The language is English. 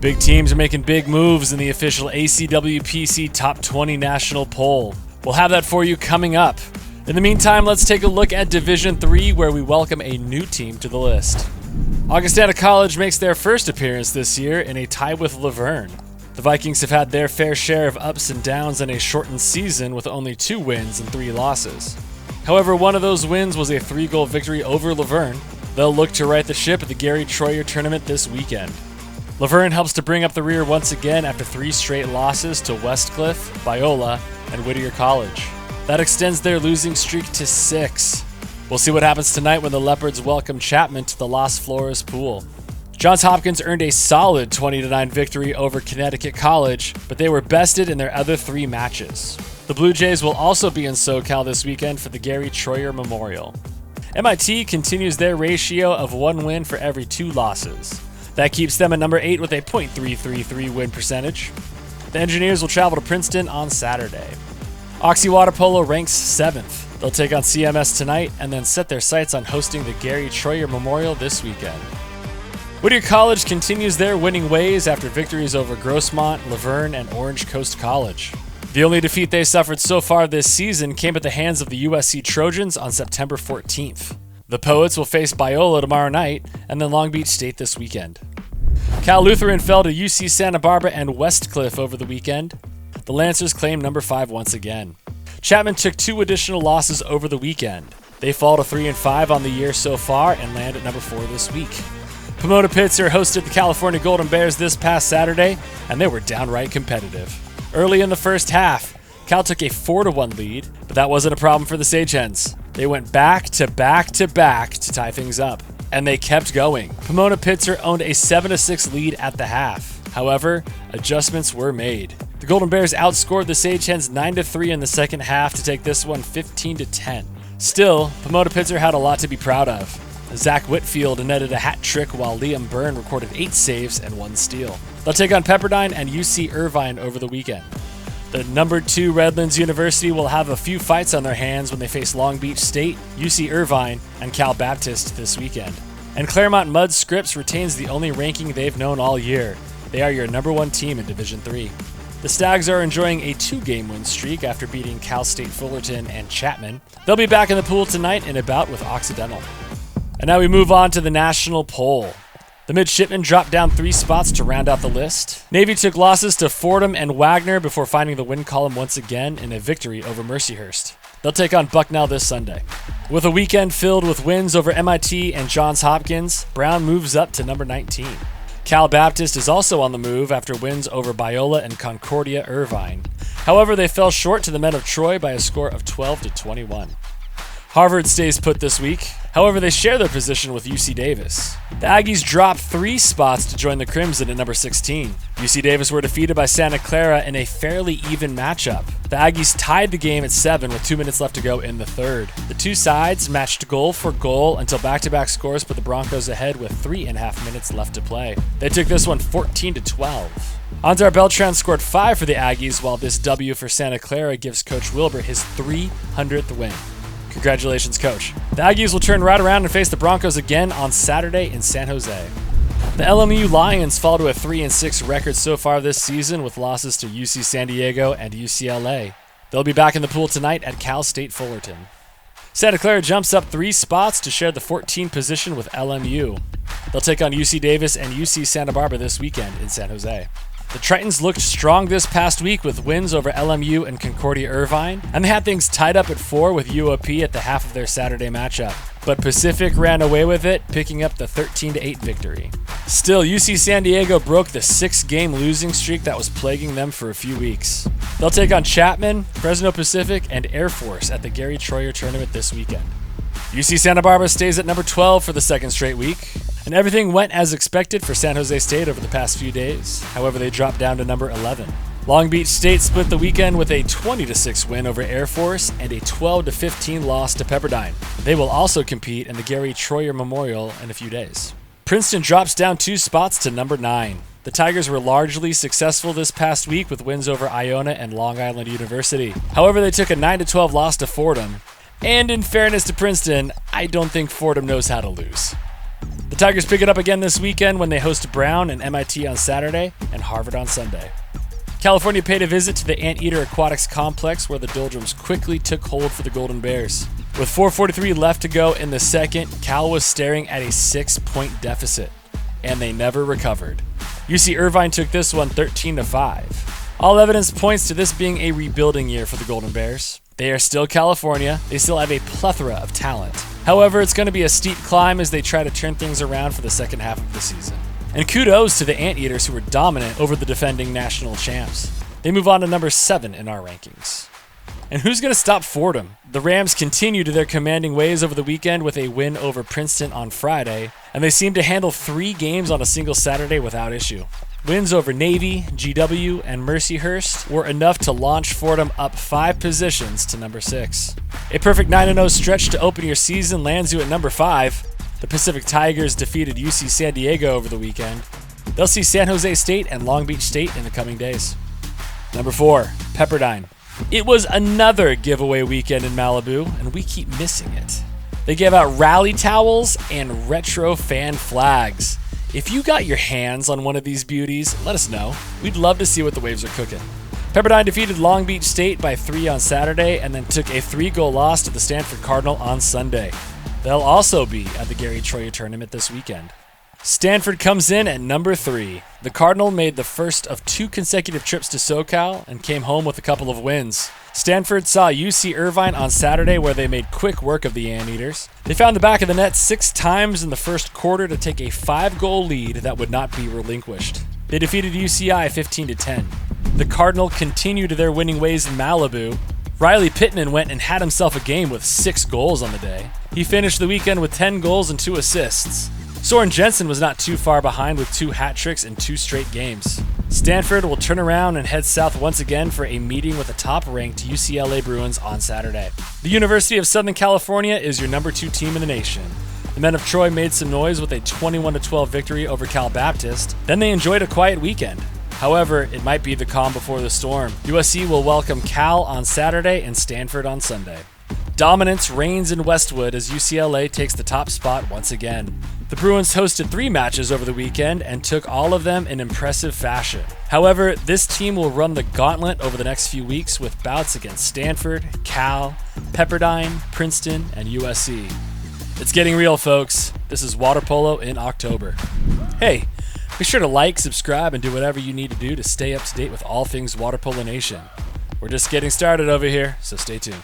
Big teams are making big moves in the official ACWPC Top 20 National Poll. We'll have that for you coming up. In the meantime, let's take a look at Division 3, where we welcome a new team to the list. Augustana College makes their first appearance this year in a tie with Laverne. The Vikings have had their fair share of ups and downs in a shortened season with only 2 wins and 3 losses. However, one of those wins was a 3-goal victory over Laverne. They'll look to right the ship at the Gary Troyer tournament this weekend. Laverne helps to bring up the rear once again after 3 straight losses to Westcliff, Biola, and Whittier College. That extends their losing streak to 6. We'll see what happens tonight when the Leopards welcome Chapman to the Las Flores pool. Johns Hopkins earned a solid 20-9 victory over Connecticut College, but they were bested in their other 3 matches. The Blue Jays will also be in SoCal this weekend for the Gary Troyer Memorial. MIT continues their ratio of 1 win for every 2 losses. That keeps them at number 8 with a .333 win percentage. The Engineers will travel to Princeton on Saturday. Oxy Water Polo ranks 7th. They'll take on CMS tonight and then set their sights on hosting the Gary Troyer Memorial this weekend. Whittier College continues their winning ways after victories over Grossmont, Laverne, and Orange Coast College. The only defeat they suffered so far this season came at the hands of the USC Trojans on September 14th. The Poets will face Biola tomorrow night and then Long Beach State this weekend. Cal Lutheran fell to UC Santa Barbara and Westcliff over the weekend. The Lancers claim number 5 once again. Chapman took 2 additional losses over the weekend. They fall to 3-5 on the year so far and land at number 4 this week. Pomona Pitzer hosted the California Golden Bears this past Saturday, and they were downright competitive. Early in the first half, Cal took a 4-1 lead, but that wasn't a problem for the Sagehens. They went back to back to back to tie things up, and they kept going. Pomona Pitzer owned a 7-6 lead at the half. However, adjustments were made. The Golden Bears outscored the Sagehens 9-3 in the second half to take this one 15-10. Still, Pomona Pitzer had a lot to be proud of. Zach Whitfield netted a hat trick while Liam Byrne recorded 8 saves and 1 steal. They'll take on Pepperdine and UC Irvine over the weekend. The number 2 Redlands University will have a few fights on their hands when they face Long Beach State, UC Irvine, and Cal Baptist this weekend. And Claremont Mudd Scripps retains the only ranking they've known all year. They are your number 1 team in Division 3. The Stags are enjoying a 2-game win streak after beating Cal State Fullerton and Chapman. They'll be back in the pool tonight in a bout with Occidental. And now we move on to the national poll. The Midshipmen dropped down 3 spots to round out the list. Navy took losses to Fordham and Wagner before finding the win column once again in a victory over Mercyhurst. They'll take on Bucknell this Sunday. With a weekend filled with wins over MIT and Johns Hopkins, Brown moves up to number 19. Cal Baptist is also on the move after wins over Biola and Concordia Irvine. However, they fell short to the men of Troy by a score of 12-21. Harvard stays put this week. However, they share their position with UC Davis. The Aggies dropped 3 spots to join the Crimson at number 16. UC Davis were defeated by Santa Clara in a fairly even matchup. The Aggies tied the game at 7 with 2 minutes left to go in the third. The 2 sides matched goal for goal until back-to-back scores put the Broncos ahead with 3.5 minutes left to play. They took this one 14-12. Antar Beltran scored 5 for the Aggies, while this W for Santa Clara gives Coach Wilbur his 300th win. Congratulations, Coach. The Aggies will turn right around and face the Broncos again on Saturday in San Jose. The LMU Lions fall to a 3-6 record so far this season with losses to UC San Diego and UCLA. They'll be back in the pool tonight at Cal State Fullerton. Santa Clara jumps up 3 spots to share the 14th position with LMU. They'll take on UC Davis and UC Santa Barbara this weekend in San Jose. The Tritons looked strong this past week with wins over LMU and Concordia Irvine, and they had things tied up at 4 with UOP at the half of their Saturday matchup. But Pacific ran away with it, picking up the 13-8 victory. Still, UC San Diego broke the 6-game losing streak that was plaguing them for a few weeks. They'll take on Chapman, Fresno Pacific, and Air Force at the Gary Troyer tournament this weekend. UC Santa Barbara stays at number 12 for the 2nd straight week. And everything went as expected for San Jose State over the past few days. However, they dropped down to number 11. Long Beach State split the weekend with a 20-6 win over Air Force and a 12-15 loss to Pepperdine. They will also compete in the Gary Troyer Memorial in a few days. Princeton drops down 2 spots to number 9. The Tigers were largely successful this past week with wins over Iona and Long Island University. However, they took a 9-12 loss to Fordham. And in fairness to Princeton, I don't think Fordham knows how to lose. The Tigers pick it up again this weekend when they host Brown and MIT on Saturday and Harvard on Sunday. California paid a visit to the Anteater Aquatics Complex where the doldrums quickly took hold for the Golden Bears. With 4:43 left to go in the second, Cal was staring at a 6-point deficit, and they never recovered. UC Irvine took this one 13-5. All evidence points to this being a rebuilding year for the Golden Bears. They are still California. They still have a plethora of talent. However, it's going to be a steep climb as they try to turn things around for the second half of the season. And kudos to the Anteaters who were dominant over the defending national champs. They move on to number 7 in our rankings. And who's going to stop Fordham? The Rams continue to their commanding ways over the weekend with a win over Princeton on Friday, and they seem to handle 3 games on a single Saturday without issue. Wins over Navy, GW, and Mercyhurst were enough to launch Fordham up 5 positions to number 6. A perfect 9-0 stretch to open your season lands you at number 5. The Pacific Tigers defeated UC San Diego over the weekend. They'll see San Jose State and Long Beach State in the coming days. Number 4, Pepperdine. It was another giveaway weekend in Malibu, and we keep missing it. They gave out rally towels and retro fan flags. If you got your hands on one of these beauties, let us know. We'd love to see what the Waves are cooking. Pepperdine defeated Long Beach State by 3 on Saturday and then took a 3-goal loss to the Stanford Cardinal on Sunday. They'll also be at the Gary Troyer tournament this weekend. Stanford comes in at number 3. The Cardinal made the first of 2 consecutive trips to SoCal and came home with a couple of wins. Stanford saw UC Irvine on Saturday where they made quick work of the Anteaters. They found the back of the net 6 times in the first quarter to take a 5-goal lead that would not be relinquished. They defeated UCI 15-10. The Cardinal continued their winning ways in Malibu. Riley Pittman went and had himself a game with 6 goals on the day. He finished the weekend with 10 goals and 2 assists. Soren Jensen was not too far behind with 2 hat tricks in 2 straight games. Stanford will turn around and head south once again for a meeting with the top-ranked UCLA Bruins on Saturday. The University of Southern California is your number 2 team in the nation. The men of Troy made some noise with a 21-12 victory over Cal Baptist. Then they enjoyed a quiet weekend. However, it might be the calm before the storm. USC will welcome Cal on Saturday and Stanford on Sunday. Dominance reigns in Westwood as UCLA takes the top spot once again. The Bruins hosted 3 matches over the weekend and took all of them in impressive fashion. However, this team will run the gauntlet over the next few weeks with bouts against Stanford, Cal, Pepperdine, Princeton, and USC. It's getting real, folks. This is Water Polo in October. Hey, be sure to like, subscribe, and do whatever you need to do to stay up to date with all things Water Polo Nation. We're just getting started over here, so stay tuned.